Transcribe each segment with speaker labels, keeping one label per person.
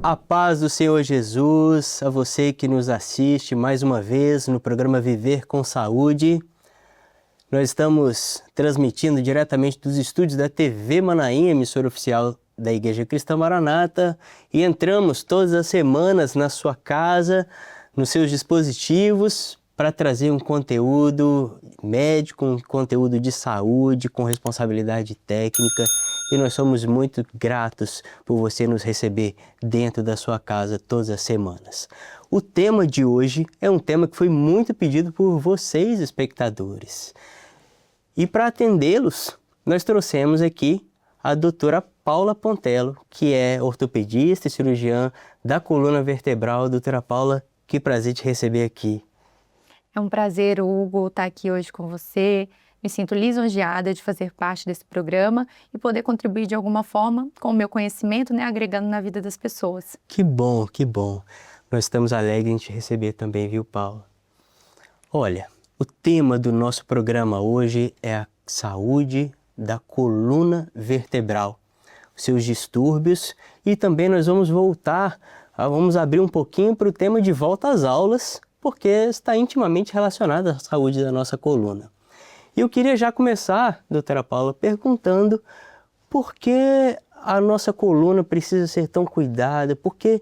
Speaker 1: A paz do Senhor Jesus, a você que nos assiste mais uma vez no programa Viver com Saúde. Nós estamos transmitindo diretamente dos estúdios da TV Manaim, emissora oficial da Igreja Cristã Maranata, e entramos todas as semanas na sua casa, nos seus dispositivos, para trazer um conteúdo médico, um conteúdo de saúde, com responsabilidade técnica. E nós somos muito gratos por você nos receber dentro da sua casa todas as semanas. O tema de hoje é um tema que foi muito pedido por vocês, espectadores. E para atendê-los, nós trouxemos aqui a doutora Paula Pontello, que é ortopedista e cirurgiã da coluna vertebral. Doutora Paula, que prazer te receber aqui.
Speaker 2: É um prazer, Hugo, estar aqui hoje com você. Me sinto lisonjeada de fazer parte desse programa e poder contribuir de alguma forma com o meu conhecimento, agregando na vida das pessoas.
Speaker 1: Que bom, que bom. Nós estamos alegres em te receber também, viu, Paula? Olha, o tema do nosso programa hoje é a saúde da coluna vertebral, os seus distúrbios, e também nós vamos vamos abrir um pouquinho para o tema de volta às aulas, porque está intimamente relacionado à saúde da nossa coluna. E eu queria já começar, doutora Paula, perguntando por que a nossa coluna precisa ser tão cuidada, por que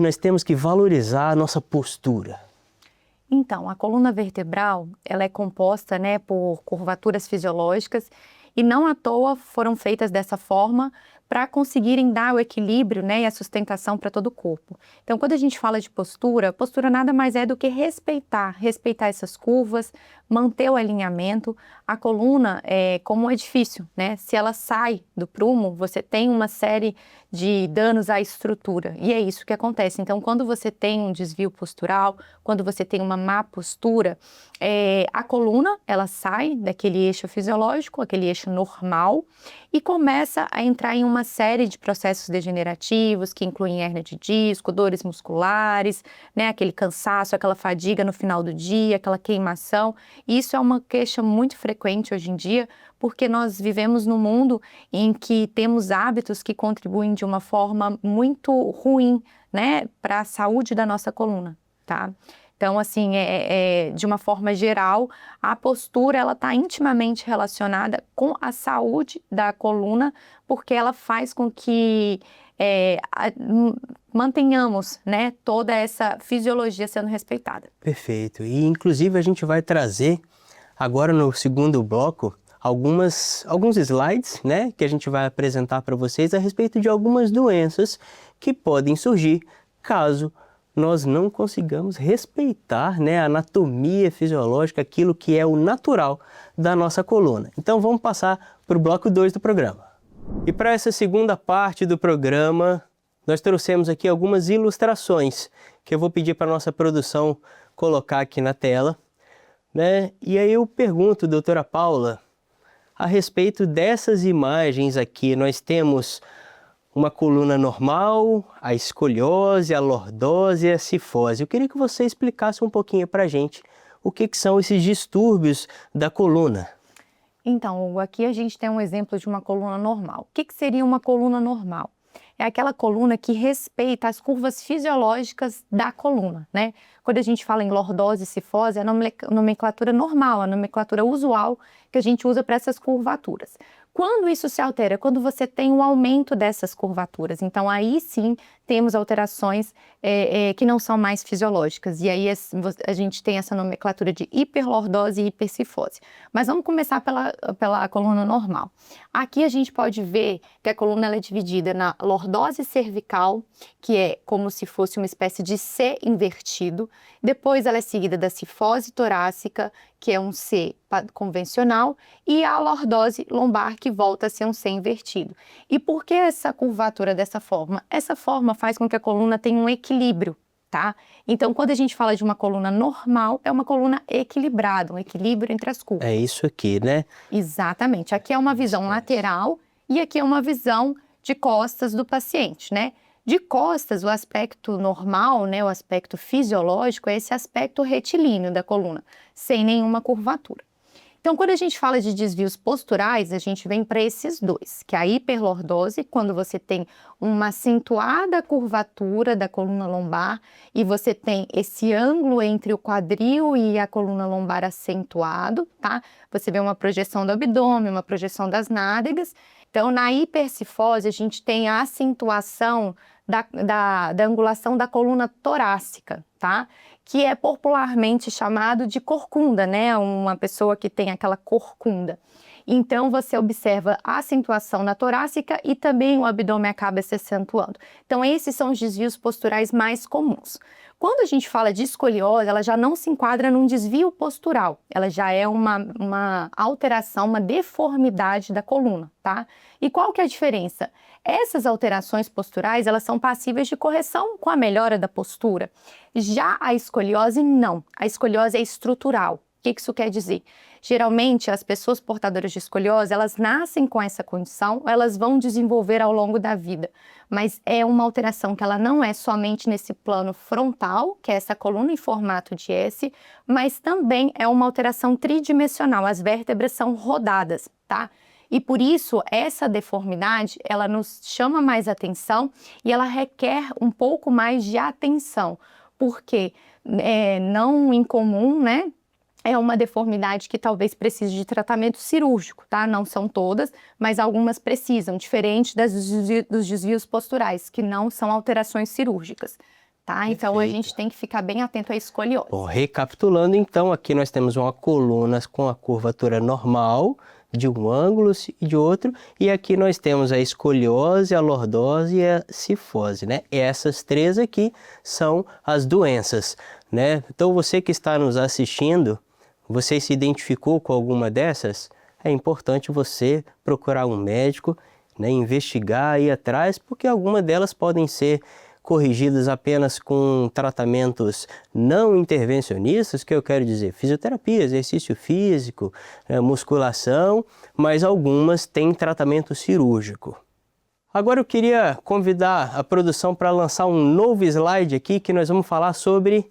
Speaker 1: nós temos que valorizar a nossa postura.
Speaker 2: Então, a coluna vertebral, ela é composta, por curvaturas fisiológicas e não à toa foram feitas dessa forma para conseguirem dar o equilíbrio, e a sustentação para todo o corpo. Então, quando a gente fala de postura, postura nada mais é do que respeitar essas curvas, manter o alinhamento. A coluna é como um edifício, Se ela sai do prumo, você tem uma série de danos à estrutura, e é isso que acontece. Então, quando você tem um desvio postural, quando você tem uma má postura, a coluna, ela sai daquele eixo fisiológico, aquele eixo normal, e começa a entrar em uma série de processos degenerativos, que incluem hérnia de disco, dores musculares, aquele cansaço, aquela fadiga no final do dia, aquela queimação. E isso é uma queixa muito frequente hoje em dia, porque nós vivemos num mundo em que temos hábitos que contribuem de uma forma muito ruim, para a saúde da nossa coluna, tá? Então, assim, de uma forma geral, a postura ela está intimamente relacionada com a saúde da coluna, porque ela faz com que mantenhamos, toda essa fisiologia sendo respeitada.
Speaker 1: Perfeito. E, inclusive, a gente vai trazer, agora no segundo bloco, alguns slides, que a gente vai apresentar para vocês a respeito de algumas doenças que podem surgir caso nós não consigamos respeitar a anatomia fisiológica, aquilo que é o natural da nossa coluna. Então vamos passar para o bloco 2 do programa. E para essa segunda parte do programa, nós trouxemos aqui algumas ilustrações que eu vou pedir para a nossa produção colocar aqui na tela. E aí eu pergunto, doutora Paula, a respeito dessas imagens aqui, nós temos uma coluna normal, a escoliose, a lordose e a cifose. Eu queria que você explicasse um pouquinho para a gente o que são esses distúrbios da coluna.
Speaker 2: Então, Hugo, aqui a gente tem um exemplo de uma coluna normal. O que seria uma coluna normal? É aquela coluna que respeita as curvas fisiológicas da coluna, Quando a gente fala em lordose e cifose, é a nomenclatura normal, a nomenclatura usual que a gente usa para essas curvaturas. Quando isso se altera? Quando você tem um aumento dessas curvaturas. Então, aí sim, temos alterações que não são mais fisiológicas. E aí a gente tem essa nomenclatura de hiperlordose e hipercifose. Mas vamos começar pela coluna normal. Aqui a gente pode ver que a coluna ela é dividida na lordose cervical, que é como se fosse uma espécie de C invertido. Depois ela é seguida da cifose torácica, que é um C convencional, e a lordose lombar, que volta a ser um C invertido. E por que essa curvatura dessa forma? Essa forma faz com que a coluna tenha um equilíbrio, tá? Então, quando a gente fala de uma coluna normal, é uma coluna equilibrada, um equilíbrio entre as curvas.
Speaker 1: É isso aqui,
Speaker 2: Exatamente. Aqui é uma visão lateral e aqui é uma visão de costas do paciente, De costas, o aspecto normal, o aspecto fisiológico, é esse aspecto retilíneo da coluna, sem nenhuma curvatura. Então, quando a gente fala de desvios posturais, a gente vem para esses dois, que é a hiperlordose, quando você tem uma acentuada curvatura da coluna lombar e você tem esse ângulo entre o quadril e a coluna lombar acentuado, tá? Você vê uma projeção do abdômen, uma projeção das nádegas. Então, na hipercifose, a gente tem a acentuação da angulação da coluna torácica, tá? Que é popularmente chamado de corcunda, né? Uma pessoa que tem aquela corcunda. Então, você observa a acentuação na torácica e também o abdômen acaba se acentuando. Então, esses são os desvios posturais mais comuns. Quando a gente fala de escoliose, ela já não se enquadra num desvio postural, ela já é uma alteração, uma deformidade da coluna, tá? E qual que é a diferença? Essas alterações posturais, elas são passíveis de correção com a melhora da postura. Já a escoliose, não. A escoliose é estrutural. O que isso quer dizer? Geralmente, as pessoas portadoras de escoliose, elas nascem com essa condição, elas vão desenvolver ao longo da vida. Mas é uma alteração que ela não é somente nesse plano frontal, que é essa coluna em formato de S, mas também é uma alteração tridimensional. As vértebras são rodadas, tá? E por isso, essa deformidade, ela nos chama mais atenção e ela requer um pouco mais de atenção, porque é não incomum, né? É uma deformidade que talvez precise de tratamento cirúrgico, tá? Não são todas, mas algumas precisam, diferente dos desvios posturais, que não são alterações cirúrgicas, tá? Então, a gente tem que ficar bem atento à escoliose.
Speaker 1: Bom, recapitulando, então, aqui nós temos uma coluna com a curvatura normal, de um ângulo e de outro, e aqui nós temos a escoliose, a lordose e a cifose, né? Essas três aqui são as doenças, né? Então, você que está nos assistindo, você se identificou com alguma dessas? É importante você procurar um médico, né, investigar, ir atrás, porque algumas delas podem ser corrigidas apenas com tratamentos não intervencionistas, que eu quero dizer, fisioterapia, exercício físico, musculação, mas algumas têm tratamento cirúrgico. Agora eu queria convidar a produção para lançar um novo slide aqui, que nós vamos falar sobre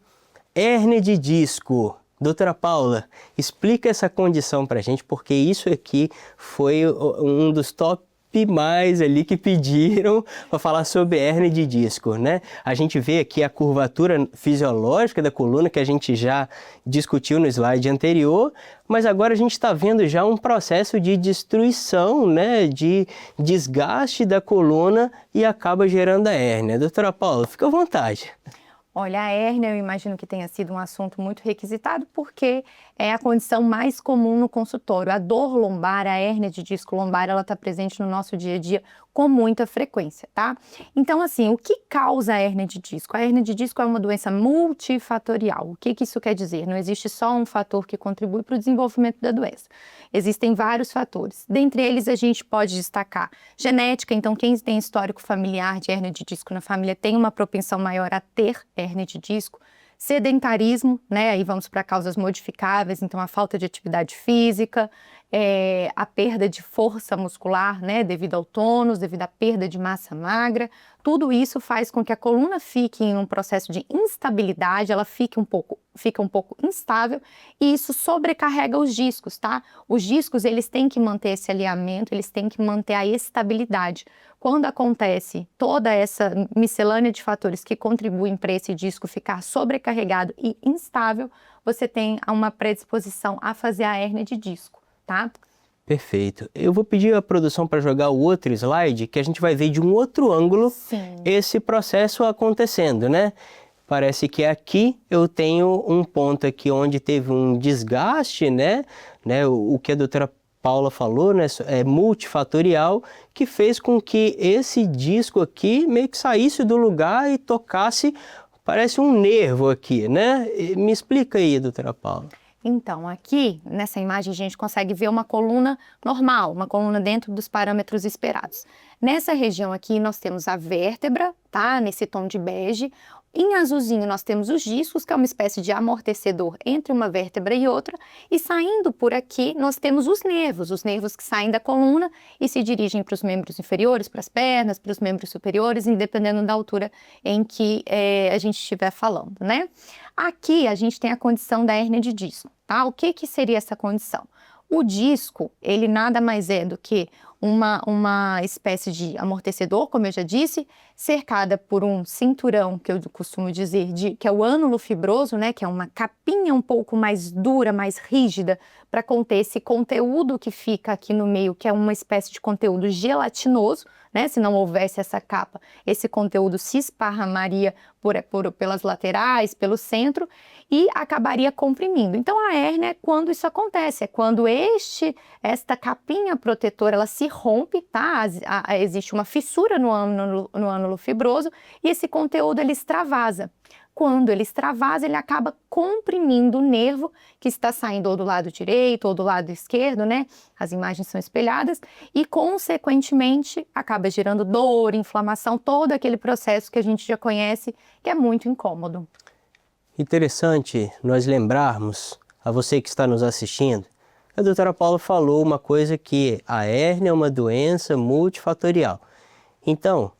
Speaker 1: hérnia de disco. Doutora Paula, explica essa condição para a gente, porque isso aqui foi um dos top mais ali que pediram para falar sobre hérnia de disco, né? A gente vê aqui a curvatura fisiológica da coluna, que a gente já discutiu no slide anterior, mas agora a gente está vendo já um processo de destruição, né? De desgaste da coluna e acaba gerando a hérnia. Doutora Paula, fica à vontade.
Speaker 2: Olha, a hérnia eu imagino que tenha sido um assunto muito requisitado porque é a condição mais comum no consultório. A dor lombar, a hérnia de disco lombar, ela está presente no nosso dia a dia com muita frequência, tá? Então, assim, o que causa a hérnia de disco? A hérnia de disco é uma doença multifatorial. O que isso quer dizer? Não existe só um fator que contribui para o desenvolvimento da doença. Existem vários fatores. Dentre eles, a gente pode destacar genética. Então, quem tem histórico familiar de hérnia de disco na família tem uma propensão maior a ter hérnia de disco. Sedentarismo, né? Aí vamos para causas modificáveis, então a falta de atividade física, a perda de força muscular, né? Devido ao tônus, devido à perda de massa magra. Tudo isso faz com que a coluna fique em um processo de instabilidade, ela fica um pouco instável e isso sobrecarrega os discos, tá? Os discos, eles têm que manter esse alinhamento, eles têm que manter a estabilidade. Quando acontece toda essa miscelânea de fatores que contribuem para esse disco ficar sobrecarregado e instável, você tem uma predisposição a fazer a hérnia de disco, tá?
Speaker 1: Perfeito. Eu vou pedir à produção para jogar o outro slide, que a gente vai ver de um outro ângulo esse processo acontecendo, né? Parece que aqui eu tenho um ponto aqui onde teve um desgaste, né? O que a doutora Paula falou, né? É multifatorial, que fez com que esse disco aqui meio que saísse do lugar e tocasse, parece um nervo aqui, né? Me explica aí, doutora Paula.
Speaker 2: Então, aqui, nessa imagem, a gente consegue ver uma coluna normal, uma coluna dentro dos parâmetros esperados. Nessa região aqui, nós temos a vértebra, tá? Nesse tom de bege. Em azulzinho, nós temos os discos, que é uma espécie de amortecedor entre uma vértebra e outra. E saindo por aqui, nós temos os nervos que saem da coluna e se dirigem para os membros inferiores, para as pernas, para os membros superiores, independendo da altura em que a gente estiver falando, né? Aqui, a gente tem a condição da hérnia de disco, tá? O que seria essa condição? O disco, ele nada mais é do que uma espécie de amortecedor, como eu já disse, cercada por um cinturão, que eu costumo dizer, que é o ânulo fibroso, né, que é uma capinha um pouco mais dura, mais rígida, para conter esse conteúdo que fica aqui no meio, que é uma espécie de conteúdo gelatinoso, né? Se não houvesse essa capa, esse conteúdo se esparramaria pelas laterais, pelo centro e acabaria comprimindo. Então a hérnia é quando isso acontece, é quando esta capinha protetora ela se rompe, tá? Existe uma fissura no ânulo fibroso e esse conteúdo ele extravasa. Quando ele extravasa, ele acaba comprimindo o nervo que está saindo ou do lado direito ou do lado esquerdo, né? As imagens são espelhadas e, consequentemente, acaba gerando dor, inflamação, todo aquele processo que a gente já conhece, que é muito incômodo.
Speaker 1: Interessante nós lembrarmos, a você que está nos assistindo, a doutora Paula falou uma coisa que a hérnia é uma doença multifatorial. Então,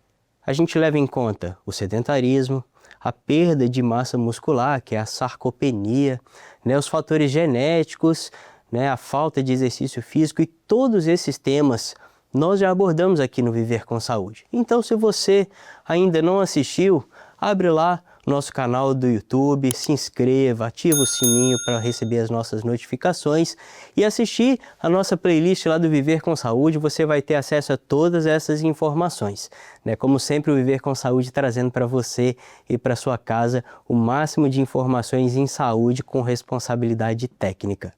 Speaker 1: a gente leva em conta o sedentarismo, a perda de massa muscular, que é a sarcopenia, né, os fatores genéticos, né, a falta de exercício físico e todos esses temas nós já abordamos aqui no Viver com Saúde. Então, se você ainda não assistiu, abre lá o nosso canal do YouTube, se inscreva, ativa o sininho para receber as nossas notificações e assistir a nossa playlist lá do Viver com Saúde, você vai ter acesso a todas essas informações. Né? Como sempre, o Viver com Saúde trazendo para você e para sua casa o máximo de informações em saúde com responsabilidade técnica.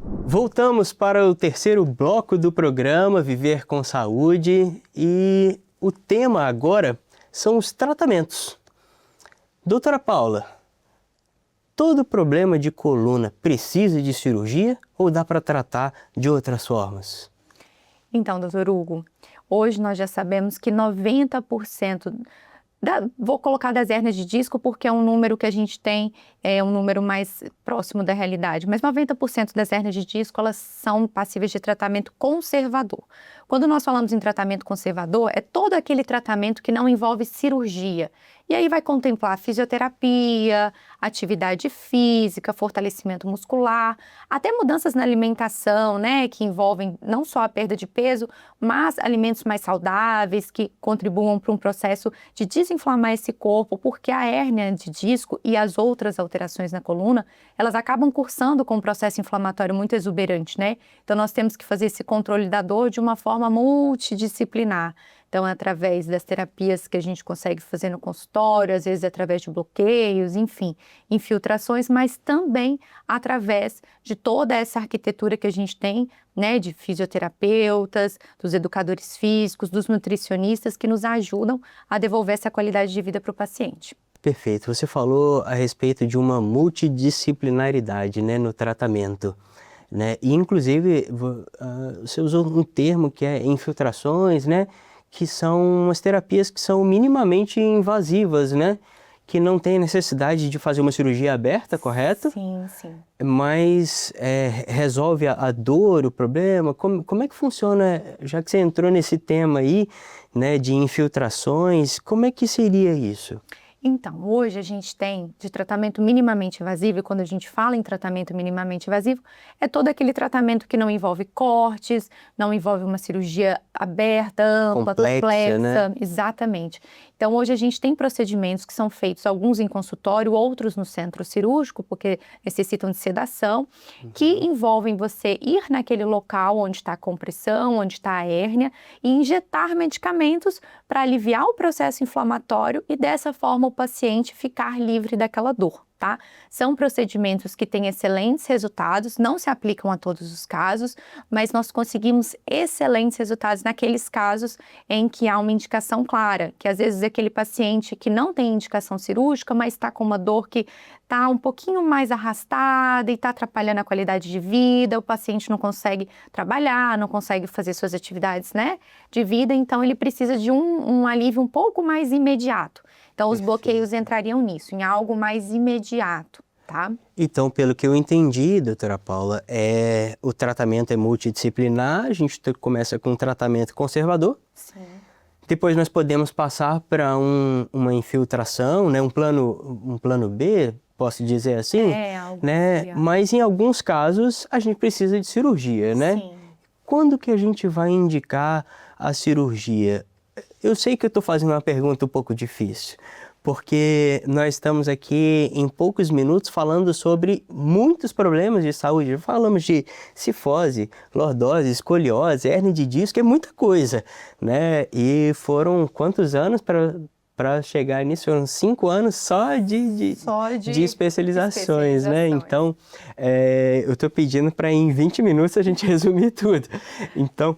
Speaker 1: Voltamos para o terceiro bloco do programa Viver com Saúde e o tema agora são os tratamentos. Doutora Paula, todo problema de coluna precisa de cirurgia ou dá para tratar de outras formas?
Speaker 2: Então, doutor Hugo, hoje nós já sabemos que 90%, vou colocar das hérnias de disco porque é um número que a gente tem, é um número mais próximo da realidade, mas 90% das hérnias de disco elas são passíveis de tratamento conservador. Quando nós falamos em tratamento conservador, é todo aquele tratamento que não envolve cirurgia. E aí vai contemplar fisioterapia, atividade física, fortalecimento muscular, até mudanças na alimentação, né, que envolvem não só a perda de peso, mas alimentos mais saudáveis que contribuam para um processo de desinflamar esse corpo, porque a hérnia de disco e as outras alterações na coluna, elas acabam cursando com um processo inflamatório muito exuberante, né? Então nós temos que fazer esse controle da dor de uma forma multidisciplinar. Então, é através das terapias que a gente consegue fazer no consultório, às vezes através de bloqueios, enfim, infiltrações, mas também através de toda essa arquitetura que a gente tem, né, de fisioterapeutas, dos educadores físicos, dos nutricionistas que nos ajudam a devolver essa qualidade de vida para o paciente.
Speaker 1: Perfeito. Você falou a respeito de uma multidisciplinaridade, né, no tratamento. Né? E, inclusive, você usou um termo que é infiltrações, né? Que são umas terapias que são minimamente invasivas, né? Que não tem necessidade de fazer uma cirurgia aberta, correto?
Speaker 2: Sim, sim.
Speaker 1: Mas resolve a dor, o problema. Como é que funciona, já que você entrou nesse tema aí, né, de infiltrações, como é que seria isso?
Speaker 2: Então, hoje a gente tem de tratamento minimamente invasivo, e quando a gente fala em tratamento minimamente invasivo, é todo aquele tratamento que não envolve cortes, não envolve uma cirurgia aberta, ampla, complexa, né? Exatamente. Então, hoje a gente tem procedimentos que são feitos, alguns em consultório, outros no centro cirúrgico, porque necessitam de sedação, que envolvem você ir naquele local onde está a compressão, onde está a hérnia, e injetar medicamentos para aliviar o processo inflamatório e dessa forma o paciente ficar livre daquela dor. Tá? São procedimentos que têm excelentes resultados, não se aplicam a todos os casos, mas nós conseguimos excelentes resultados naqueles casos em que há uma indicação clara, que às vezes é aquele paciente que não tem indicação cirúrgica, mas está com uma dor que está um pouquinho mais arrastada e está atrapalhando a qualidade de vida, o paciente não consegue trabalhar, não consegue fazer suas atividades, né, de vida, então ele precisa de um alívio um pouco mais imediato. Então, os bloqueios entrariam nisso, em algo mais imediato, tá?
Speaker 1: Então, pelo que eu entendi, doutora Paula, o tratamento é multidisciplinar, a gente começa com um tratamento conservador.
Speaker 2: Sim.
Speaker 1: Depois nós podemos passar para uma infiltração, né? Um plano B, posso dizer assim,
Speaker 2: algo
Speaker 1: né? Mas em alguns casos a gente precisa de cirurgia, né?
Speaker 2: Sim.
Speaker 1: Quando que a gente vai indicar a cirurgia? Eu sei que eu estou fazendo uma pergunta um pouco difícil, porque nós estamos aqui em poucos minutos falando sobre muitos problemas de saúde. Falamos de cifose, lordose, escoliose, hérnia de disco, é muita coisa, né? E foram quantos anos para chegar nisso? Foram 5 anos só de especializações, né? Então, eu estou pedindo para em 20 minutos a gente resumir tudo. Então,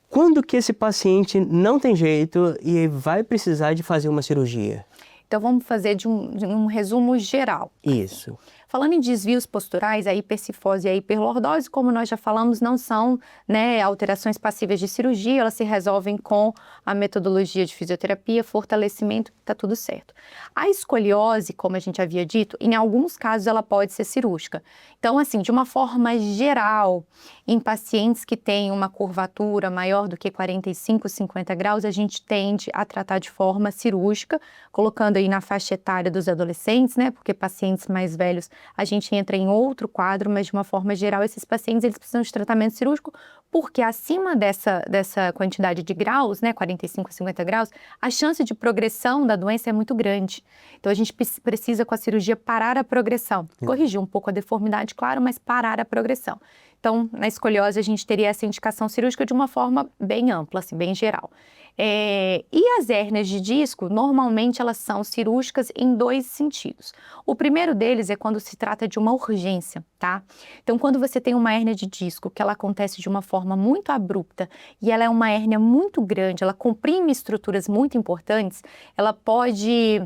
Speaker 1: quando que esse paciente não tem jeito e vai precisar de fazer uma cirurgia?
Speaker 2: Então, vamos fazer de um resumo geral.
Speaker 1: Isso.
Speaker 2: Falando em desvios posturais, a hipercifose e a hiperlordose, como nós já falamos, não são, né, alterações passíveis de cirurgia, elas se resolvem com a metodologia de fisioterapia, fortalecimento, está tudo certo. A escoliose, como a gente havia dito, em alguns casos ela pode ser cirúrgica. Então, assim, de uma forma geral, em pacientes que têm uma curvatura maior do que 45, 50 graus, a gente tende a tratar de forma cirúrgica, colocando aí na faixa etária dos adolescentes, né, porque pacientes mais velhos a gente entra em outro quadro, mas de uma forma geral esses pacientes eles precisam de tratamento cirúrgico porque acima dessa quantidade de graus, né, 45 a 50 graus, a chance de progressão da doença é muito grande. Então a gente precisa com a cirurgia parar a progressão, corrigir um pouco a deformidade, claro, mas parar a progressão. Então na escoliose a gente teria essa indicação cirúrgica de uma forma bem ampla, assim, bem geral. E as hérnias de disco, normalmente elas são cirúrgicas em 2 sentidos. O primeiro deles é quando se trata de uma urgência, tá? Então, quando você tem uma hérnia de disco que ela acontece de uma forma muito abrupta e ela é uma hérnia muito grande, ela comprime estruturas muito importantes, ela pode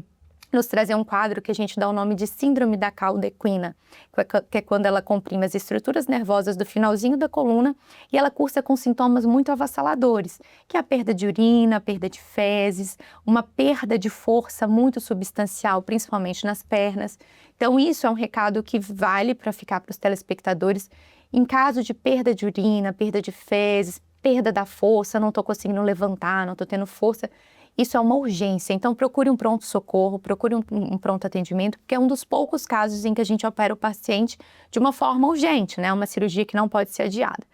Speaker 2: nos trazer um quadro que a gente dá o nome de síndrome da cauda equina, que é quando ela comprime as estruturas nervosas do finalzinho da coluna e ela cursa com sintomas muito avassaladores, que é a perda de urina, a perda de fezes, uma perda de força muito substancial, principalmente nas pernas. Então isso é um recado que vale para ficar para os telespectadores. Em caso de perda de urina, perda de fezes, perda da força, não estou conseguindo levantar, não estou tendo força, isso é uma urgência, então procure um pronto-socorro, procure um pronto atendimento, porque é um dos poucos casos em que a gente opera o paciente de uma forma urgente, né? Uma cirurgia que não pode ser adiada.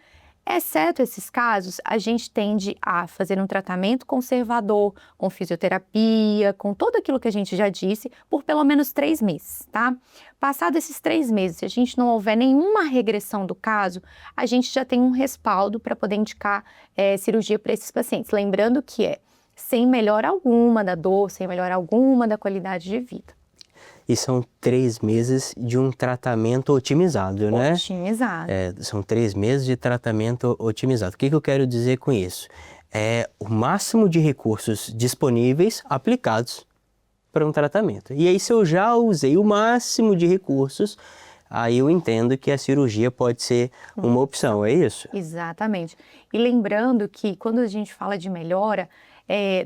Speaker 2: Exceto esses casos, a gente tende a fazer um tratamento conservador, com fisioterapia, com tudo aquilo que a gente já disse, por pelo menos 3 meses, tá? Passado esses 3 meses, se a gente não houver nenhuma regressão do caso, a gente já tem um respaldo para poder indicar cirurgia para esses pacientes. Lembrando que sem melhora alguma da dor, sem melhora alguma da qualidade de vida.
Speaker 1: E são 3 meses de um tratamento otimizado, né?
Speaker 2: Otimizado.
Speaker 1: São 3 meses de tratamento otimizado. O que eu quero dizer com isso? É o máximo de recursos disponíveis aplicados para um tratamento. E aí, se eu já usei o máximo de recursos, aí eu entendo que a cirurgia pode ser uma opção, é isso?
Speaker 2: Exatamente. E lembrando que quando a gente fala de melhora,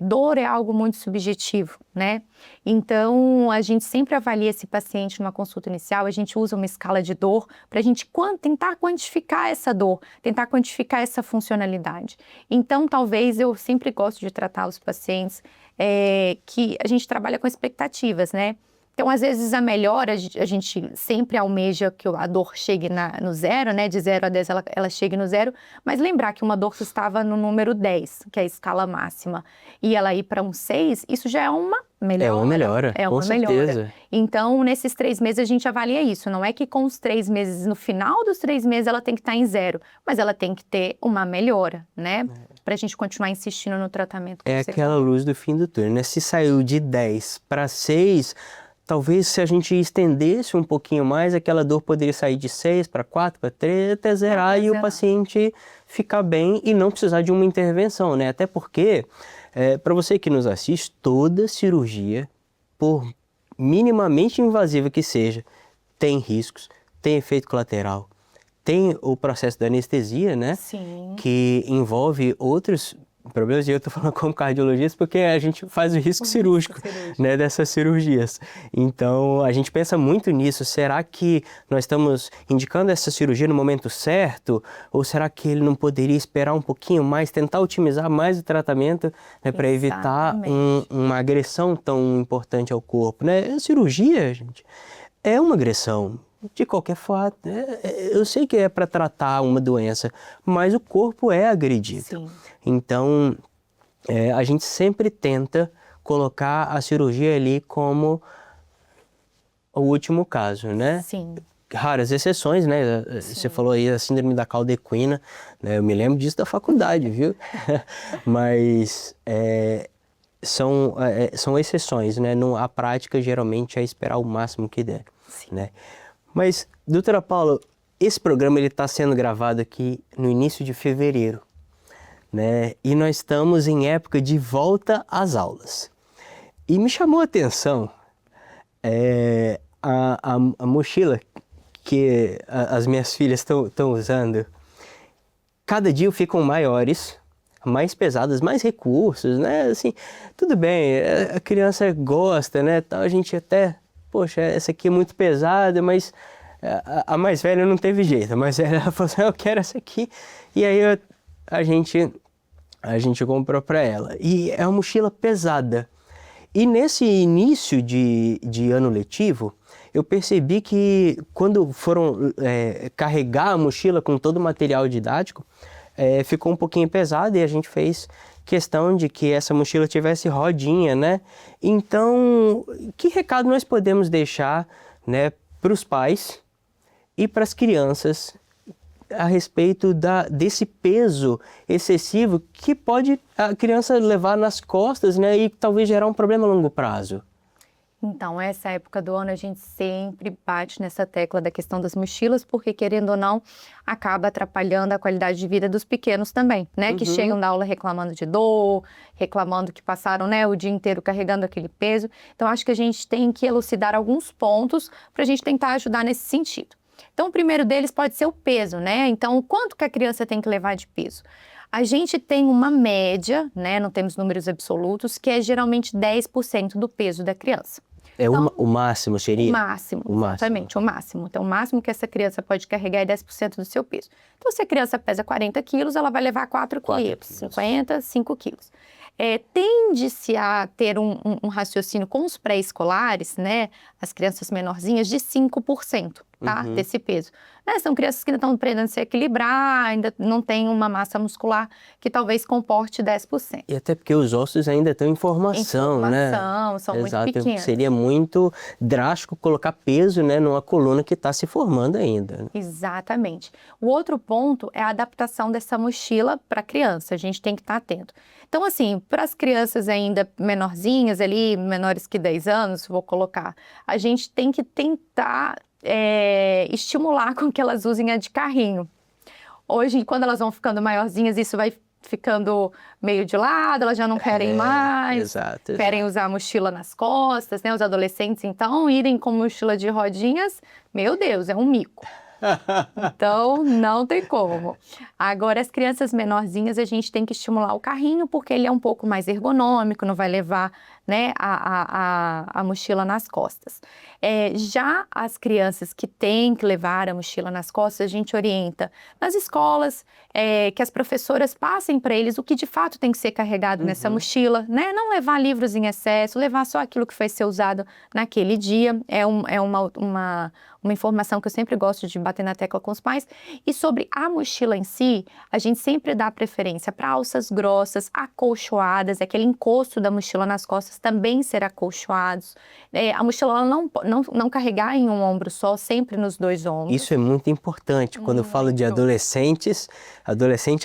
Speaker 2: dor é algo muito subjetivo, né? Então, a gente sempre avalia esse paciente numa consulta inicial, a gente usa uma escala de dor para a gente tentar quantificar essa dor, tentar quantificar essa funcionalidade. Então, talvez eu sempre gosto de tratar os pacientes que a gente trabalha com expectativas, né? Então, às vezes, a melhora, a gente sempre almeja que a dor chegue no 0, né? De 0 a 10 ela chegue no 0, mas lembrar que uma dor que estava no número 10, que é a escala máxima, e ela ir para um 6, isso já é uma melhora.
Speaker 1: É uma melhora, com certeza.
Speaker 2: Melhora. Então, nesses 3 meses a gente avalia isso. Não é que com os 3 meses, no final dos 3 meses, ela tem que estar em 0, mas ela tem que ter uma melhora, né? Para a gente continuar insistindo no tratamento.
Speaker 1: É aquela luz do fim do túnel, né? Se saiu de 10 para 6... Talvez se a gente estendesse um pouquinho mais, aquela dor poderia sair de 6 para 4, para 3, até zerar e o paciente ficar bem e não precisar de uma intervenção, né? Até porque, para você que nos assiste, toda cirurgia, por minimamente invasiva que seja, tem riscos, tem efeito colateral, tem o processo da anestesia, né?
Speaker 2: Sim.
Speaker 1: Que envolve outros problemas, e eu estou falando como cardiologista porque a gente faz o risco cirúrgico, né, dessas cirurgias. Então, a gente pensa muito nisso. Será que nós estamos indicando essa cirurgia no momento certo? Ou será que ele não poderia esperar um pouquinho mais, tentar otimizar mais o tratamento, né, para evitar uma agressão tão importante ao corpo, né? A cirurgia, gente, é uma agressão. De qualquer fato, eu sei que é para tratar uma doença, mas o corpo é agredido.
Speaker 2: Sim.
Speaker 1: Então, a gente sempre tenta colocar a cirurgia ali como o último caso, né?
Speaker 2: Sim.
Speaker 1: Raras exceções, né? Você falou aí da síndrome da cauda equina, né? Eu me lembro disso da faculdade, viu? Mas são exceções, né? A prática geralmente é esperar o máximo que der, né? Mas, doutora Paula, esse programa está sendo gravado aqui no início de fevereiro, né? E nós estamos em época de volta às aulas. E me chamou a atenção a mochila que as minhas filhas estão usando. Cada dia ficam maiores, mais pesadas, mais recursos, né? Assim, tudo bem, a criança gosta, né? Tal, a gente até, poxa, essa aqui é muito pesada, mas a mais velha não teve jeito. A mais velha ela falou assim, eu quero essa aqui. E aí a gente comprou para ela. E é uma mochila pesada. E nesse início de ano letivo, eu percebi que quando foram carregar a mochila com todo o material didático, ficou um pouquinho pesado e a gente fez questão de que essa mochila tivesse rodinha, né? Então, que recado nós podemos deixar, né, para os pais e para as crianças a respeito desse peso excessivo que pode a criança levar nas costas, né, e talvez gerar um problema a longo prazo?
Speaker 2: Então, essa época do ano a gente sempre bate nessa tecla da questão das mochilas, porque querendo ou não, acaba atrapalhando a qualidade de vida dos pequenos também, né? Que chegam da aula reclamando de dor, reclamando que passaram, né, o dia inteiro carregando aquele peso. Então, acho que a gente tem que elucidar alguns pontos para a gente tentar ajudar nesse sentido. Então, o primeiro deles pode ser o peso, né? Então, o quanto que a criança tem que levar de peso? A gente tem uma média, né? Não temos números absolutos, que é geralmente 10% do peso da criança.
Speaker 1: Então, o máximo seria?
Speaker 2: O máximo, exatamente, o máximo. Então, o máximo que essa criança pode carregar é 10% do seu peso. Então, se a criança pesa 40 quilos, ela vai levar 4 quilos, 50, 5 quilos. Tende-se a ter um raciocínio com os pré-escolares, né, as crianças menorzinhas, de 5%, tá, desse peso. Né, são crianças que ainda estão aprendendo a se equilibrar, ainda não têm uma massa muscular que talvez comporte 10%.
Speaker 1: E até porque os ossos ainda estão em formação, né?
Speaker 2: São
Speaker 1: Exato.
Speaker 2: muito pequenos.
Speaker 1: Seria muito drástico colocar peso, né, numa coluna que está se formando ainda.
Speaker 2: Exatamente. O outro ponto é a adaptação dessa mochila para a criança, a gente tem que estar atento. Então, assim, para as crianças ainda menorzinhas ali, menores que 10 anos, vou colocar, a gente tem que tentar estimular com que elas usem a de carrinho. Hoje, quando elas vão ficando maiorzinhas, isso vai ficando meio de lado, elas já não querem mais,
Speaker 1: exato.
Speaker 2: Querem usar a mochila nas costas, né? Os adolescentes, então, irem com mochila de rodinhas, meu Deus, é um mico. Então, não tem como. Agora, as crianças menorzinhas, a gente tem que estimular o carrinho, porque ele é um pouco mais ergonômico, não vai levar, né, a mochila nas costas. Já as crianças que têm que levar a mochila nas costas, a gente orienta nas escolas, que as professoras passem para eles o que de fato tem que ser carregado nessa mochila, né? Não levar livros em excesso, levar só aquilo que foi ser usado naquele dia. É uma informação que eu sempre gosto de bater na tecla com os pais. E sobre a mochila em si, a gente sempre dá preferência para alças grossas, acolchoadas, aquele encosto da mochila nas costas também ser acolchoados. A mochila não carregar em um ombro só, sempre nos 2 ombros.
Speaker 1: Isso é muito importante. Quando eu falo de adolescente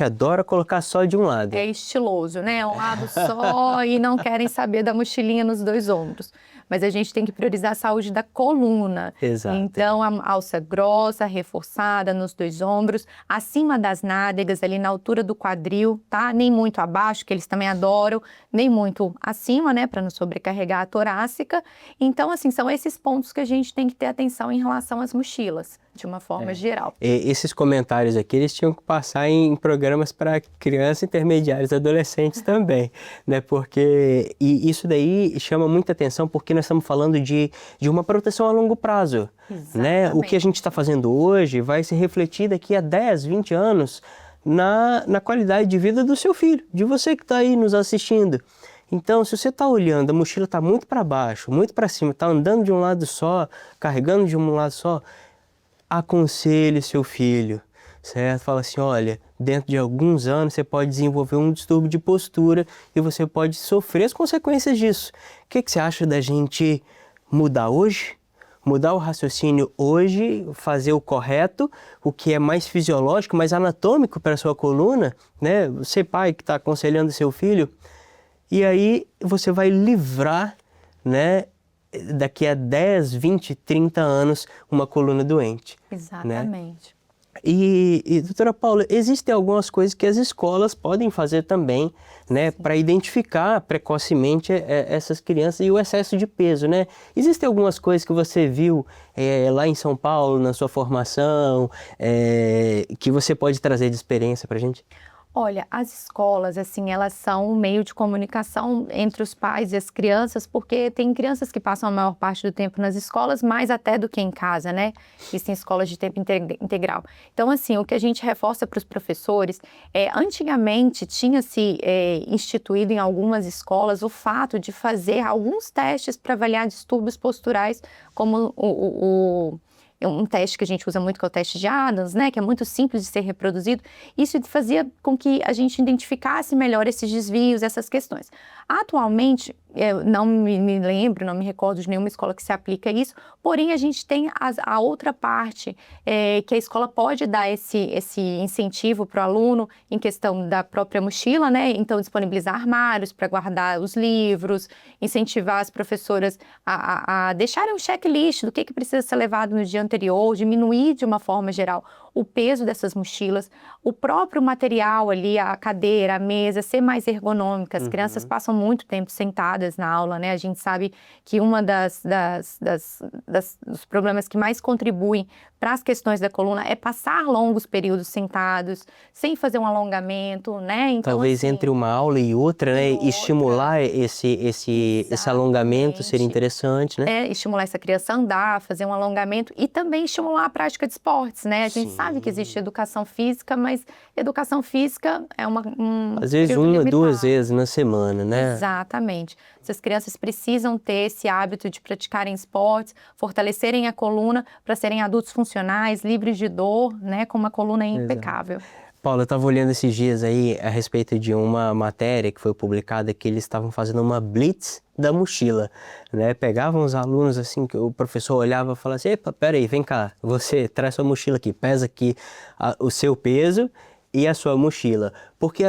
Speaker 1: adora colocar só de um lado.
Speaker 2: É estiloso, né? Um lado só e não querem saber da mochilinha nos 2 ombros. Mas a gente tem que priorizar a saúde da coluna.
Speaker 1: Exato.
Speaker 2: Então, a alça grossa, reforçada nos 2 ombros, acima das nádegas, ali na altura do quadril, tá? Nem muito abaixo, que eles também adoram, nem muito acima, né? Para não sobrecarregar a torácica. Então, assim, são esses pontos que a gente tem que ter atenção em relação às mochilas, de uma forma geral.
Speaker 1: Esses comentários aqui, eles tinham que passar em programas para crianças, intermediários e adolescentes também, né? Porque isso daí chama muita atenção, porque nós estamos falando de uma proteção a longo prazo, né? O que a gente está fazendo hoje vai se refletir daqui a 10, 20 anos na qualidade de vida do seu filho, de você que está aí nos assistindo. Então, se você está olhando, a mochila está muito para baixo, muito para cima, está andando de um lado só, carregando de um lado só, aconselhe seu filho, certo? Fala assim, olha, dentro de alguns anos você pode desenvolver um distúrbio de postura e você pode sofrer as consequências disso. O que você acha da gente mudar hoje? Mudar o raciocínio hoje, fazer o correto, o que é mais fisiológico, mais anatômico para a sua coluna, né? Você, pai, que está aconselhando seu filho, e aí você vai livrar, né, daqui a 10, 20, 30 anos, uma coluna doente.
Speaker 2: Exatamente.
Speaker 1: Né? E, doutora Paula, existem algumas coisas que as escolas podem fazer também, né, para identificar precocemente essas crianças e o excesso de peso, né? Existem algumas coisas que você viu lá em São Paulo, na sua formação, que você pode trazer de experiência para a gente?
Speaker 2: Olha, as escolas, assim, elas são um meio de comunicação entre os pais e as crianças, porque tem crianças que passam a maior parte do tempo nas escolas, mais até do que em casa, né? Existem escolas de tempo integral. Então, assim, o que a gente reforça para os professores antigamente tinha-se instituído em algumas escolas o fato de fazer alguns testes para avaliar distúrbios posturais, como um teste que a gente usa muito, que é o teste de Adams, né, que é muito simples de ser reproduzido. Isso fazia com que a gente identificasse melhor esses desvios, essas questões. Atualmente, eu não me lembro, não me recordo de nenhuma escola que se aplica isso, porém a gente tem a outra parte, que a escola pode dar esse incentivo para o aluno em questão da própria mochila, né? Então disponibilizar armários para guardar os livros, incentivar as professoras a deixarem um checklist do que precisa ser levado no dia anterior, diminuir de uma forma geral o peso dessas mochilas, o próprio material ali, a cadeira, a mesa, ser mais ergonômica. As crianças passam muito tempo sentadas na aula, né? A gente sabe que uma dos problemas que mais contribuem para as questões da coluna é passar longos períodos sentados, sem fazer um alongamento, né? Então,
Speaker 1: talvez
Speaker 2: assim,
Speaker 1: entre uma aula e outra, né? Estimular esse alongamento seria interessante, né?
Speaker 2: Estimular essa criança a andar, fazer um alongamento e também estimular a prática de esportes, né? A gente sabe que existe educação física, mas educação física é
Speaker 1: às vezes uma, duas vezes na semana, né?
Speaker 2: Exatamente. Essas crianças precisam ter esse hábito de praticarem esportes, fortalecerem a coluna para serem adultos funcionais, livres de dor, né? Com uma coluna impecável.
Speaker 1: Paula, eu estava olhando esses dias aí a respeito de uma matéria que foi publicada que eles estavam fazendo uma blitz da mochila, né? Pegavam os alunos assim, que o professor olhava e falava assim, epa, peraí, vem cá, você traz sua mochila aqui, pesa aqui o seu peso e a sua mochila. Porque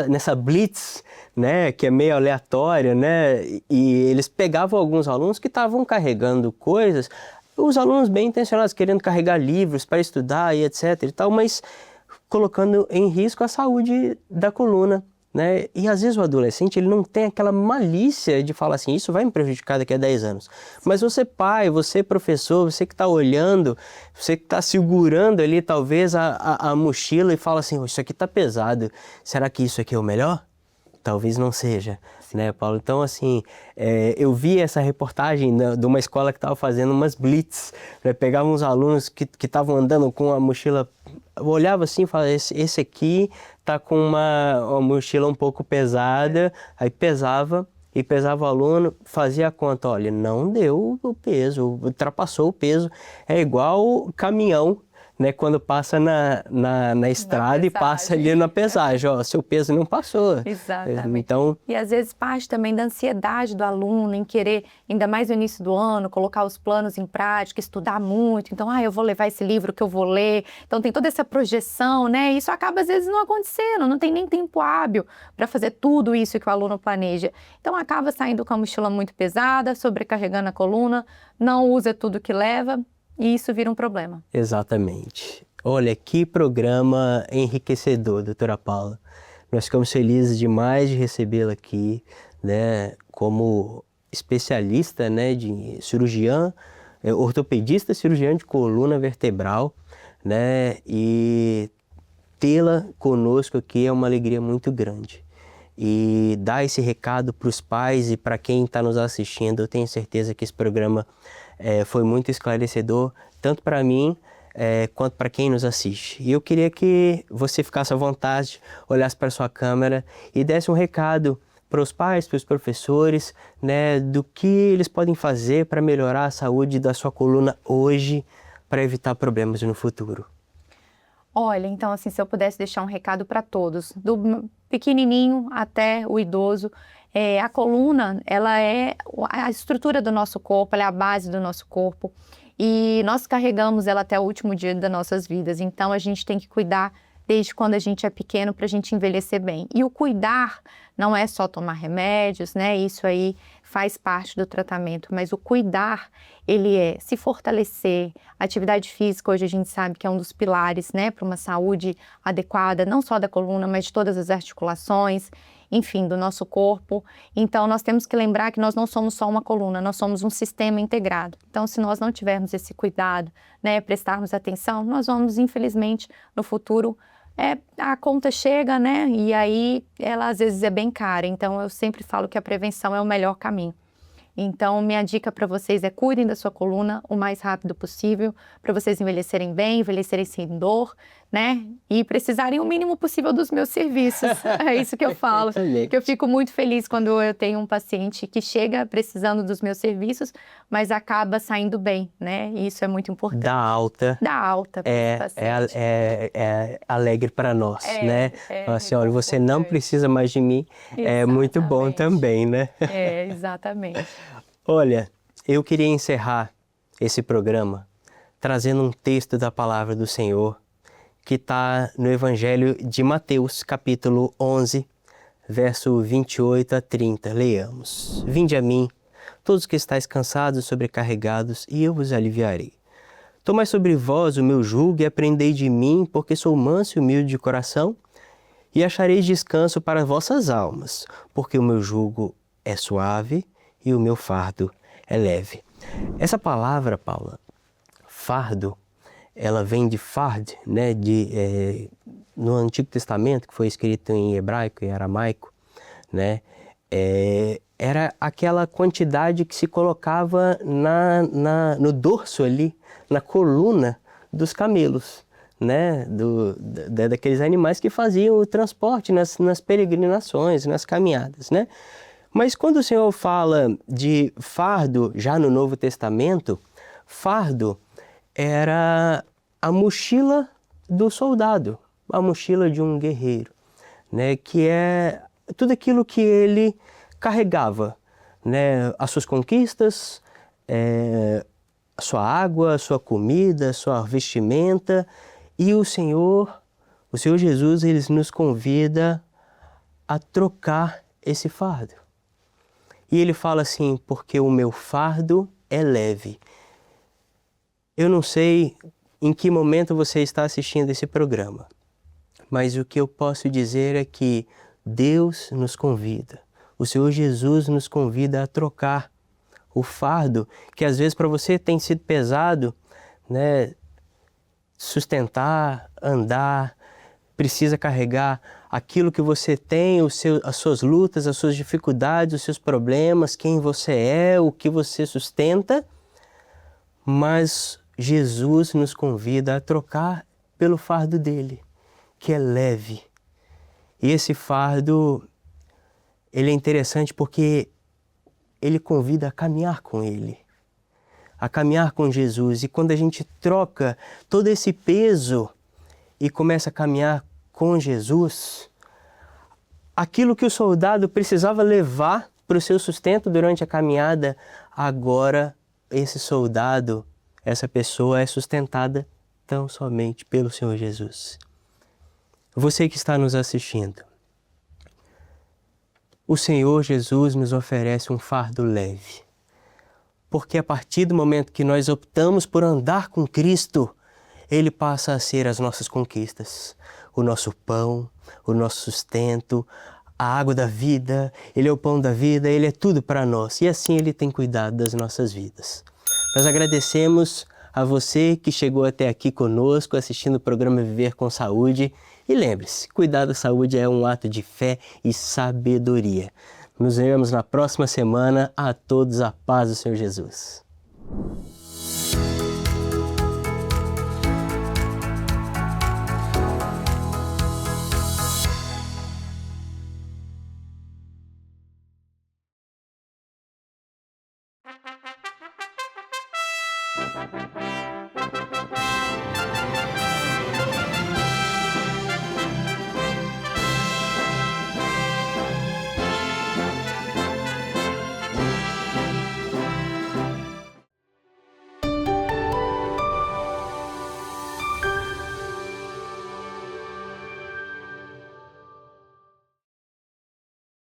Speaker 1: nessa blitz, né, que é meio aleatória, né, e eles pegavam alguns alunos que estavam carregando coisas, os alunos bem intencionados, querendo carregar livros para estudar e etc e tal, mas colocando em risco a saúde da coluna, né? E às vezes o adolescente ele não tem aquela malícia de falar assim, isso vai me prejudicar daqui a 10 anos. Mas você pai, você professor, você que está olhando, você que está segurando ali talvez a mochila e fala assim, isso aqui está pesado, será que isso aqui é o melhor? Talvez não seja, né, Paulo? Então, assim, eu vi essa reportagem de uma escola que estava fazendo umas blitz, né? Pegavam uns alunos que estavam andando com a mochila, eu olhava assim e falava, esse aqui tá com uma mochila um pouco pesada, aí pesava o aluno, fazia a conta, olha, não deu o peso, ultrapassou o peso, é igual caminhão, né, quando passa na estrada e passa ali na pesagem, ó, seu peso não passou.
Speaker 2: Exatamente.
Speaker 1: Então,
Speaker 2: e às vezes parte também da ansiedade do aluno em querer, ainda mais no início do ano, colocar os planos em prática, estudar muito. Então, eu vou levar esse livro que eu vou ler. Então tem toda essa projeção, né? E isso acaba às vezes não acontecendo, não tem nem tempo hábil para fazer tudo isso que o aluno planeja. Então acaba saindo com a mochila muito pesada, sobrecarregando a coluna, não usa tudo que leva. E isso vira um problema.
Speaker 1: Exatamente. Olha, que programa enriquecedor, doutora Paula. Nós ficamos felizes demais de recebê-la aqui, né, como especialista, né, de cirurgiã, ortopedista, cirurgiã de coluna vertebral, né, e tê-la conosco aqui é uma alegria muito grande. E dar esse recado para os pais e para quem está nos assistindo, eu tenho certeza que esse programa foi muito esclarecedor, tanto para mim, quanto para quem nos assiste. E eu queria que você ficasse à vontade, olhasse para a sua câmera e desse um recado para os pais, para os professores, né, do que eles podem fazer para melhorar a saúde da sua coluna hoje, para evitar problemas no futuro.
Speaker 2: Olha, então assim, se eu pudesse deixar um recado para todos, do pequenininho até o idoso, a coluna, ela é a estrutura do nosso corpo, ela é a base do nosso corpo e nós carregamos ela até o último dia das nossas vidas, então a gente tem que cuidar desde quando a gente é pequeno para a gente envelhecer bem. E o cuidar não é só tomar remédios, né? Isso aí faz parte do tratamento, mas o cuidar, ele é se fortalecer. A atividade física, hoje a gente sabe que é um dos pilares, né, para uma saúde adequada, não só da coluna, mas de todas as articulações, enfim, do nosso corpo. Então, nós temos que lembrar que nós não somos só uma coluna, nós somos um sistema integrado. Então, se nós não tivermos esse cuidado, né, prestarmos atenção, nós vamos, infelizmente, no futuro, a conta chega, né, e aí ela às vezes é bem cara. Então, eu sempre falo que a prevenção é o melhor caminho. Então, minha dica para vocês é cuidem da sua coluna o mais rápido possível, para vocês envelhecerem bem, envelhecerem sem dor, né? E precisarem o mínimo possível dos meus serviços. É isso que eu falo. Que eu fico muito feliz quando eu tenho um paciente que chega precisando dos meus serviços, mas acaba saindo bem, né? E isso é muito importante.
Speaker 1: Dá alta.
Speaker 2: Dá alta para esse paciente.
Speaker 1: É alegre para nós, né? Fala assim, olha, você não precisa mais de mim.
Speaker 2: Exatamente.
Speaker 1: É muito bom também, né?
Speaker 2: Exatamente.
Speaker 1: Olha, eu queria encerrar esse programa trazendo um texto da palavra do Senhor que está no Evangelho de Mateus, capítulo 11, verso 28 a 30. Leiamos. Vinde a mim, todos que estáis cansados e sobrecarregados, e eu vos aliviarei. Tomai sobre vós o meu jugo e aprendei de mim, porque sou manso e humilde de coração, e achareis descanso para vossas almas, porque o meu jugo é suave e o meu fardo é leve. Essa palavra, Paula, fardo, ela vem de fard, né, no Antigo Testamento, que foi escrito em hebraico e aramaico, né, era aquela quantidade que se colocava no dorso ali, na coluna dos camelos, né, daqueles animais que faziam o transporte nas peregrinações, nas caminhadas, né. Mas quando o Senhor fala de fardo, já no Novo Testamento, fardo era a mochila do soldado, a mochila de um guerreiro, né? Que é tudo aquilo que ele carregava, né? As suas conquistas, a sua água, a sua comida, a sua vestimenta. E o Senhor Jesus, ele nos convida a trocar esse fardo. E ele fala assim, porque o meu fardo é leve. Eu não sei em que momento você está assistindo esse programa, mas o que eu posso dizer é que Deus nos convida, o Senhor Jesus nos convida a trocar o fardo que às vezes para você tem sido pesado, né? Sustentar, andar, precisa carregar aquilo que você tem, as suas lutas, as suas dificuldades, os seus problemas, quem você é, o que você sustenta, mas Jesus nos convida a trocar pelo fardo dele, que é leve. E esse fardo, ele é interessante porque ele convida a caminhar com ele, a caminhar com Jesus. E quando a gente troca todo esse peso e começa a caminhar com Jesus, aquilo que o soldado precisava levar para o seu sustento durante a caminhada, agora esse soldado, essa pessoa é sustentada tão somente pelo Senhor Jesus. Você que está nos assistindo, o Senhor Jesus nos oferece um fardo leve. Porque a partir do momento que nós optamos por andar com Cristo, Ele passa a ser as nossas conquistas, o nosso pão, o nosso sustento, a água da vida, Ele é o pão da vida, Ele é tudo para nós. E assim Ele tem cuidado das nossas vidas. Nós agradecemos a você que chegou até aqui conosco assistindo o programa Viver com Saúde. E lembre-se, cuidar da saúde é um ato de fé e sabedoria. Nos vemos na próxima semana. A todos a paz do Senhor Jesus.